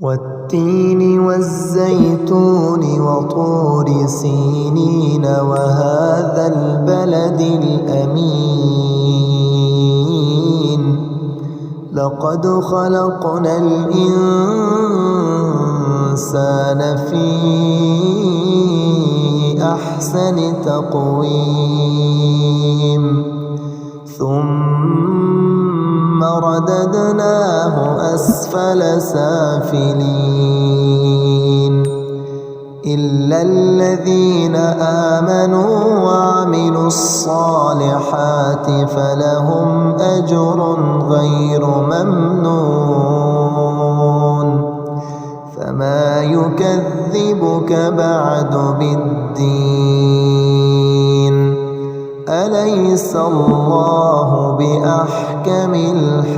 والتين والزيتون وطور سينين وهذا البلد الأمين لقد خلقنا الإنسان في أحسن تقويم ثم رددناه أسفل سافلين إلا الذين آمنوا وعملوا الصالحات فلهم أجر غير ممنون فما يكذبك بعد بالدين أليس الله بأحكم الحاكمين.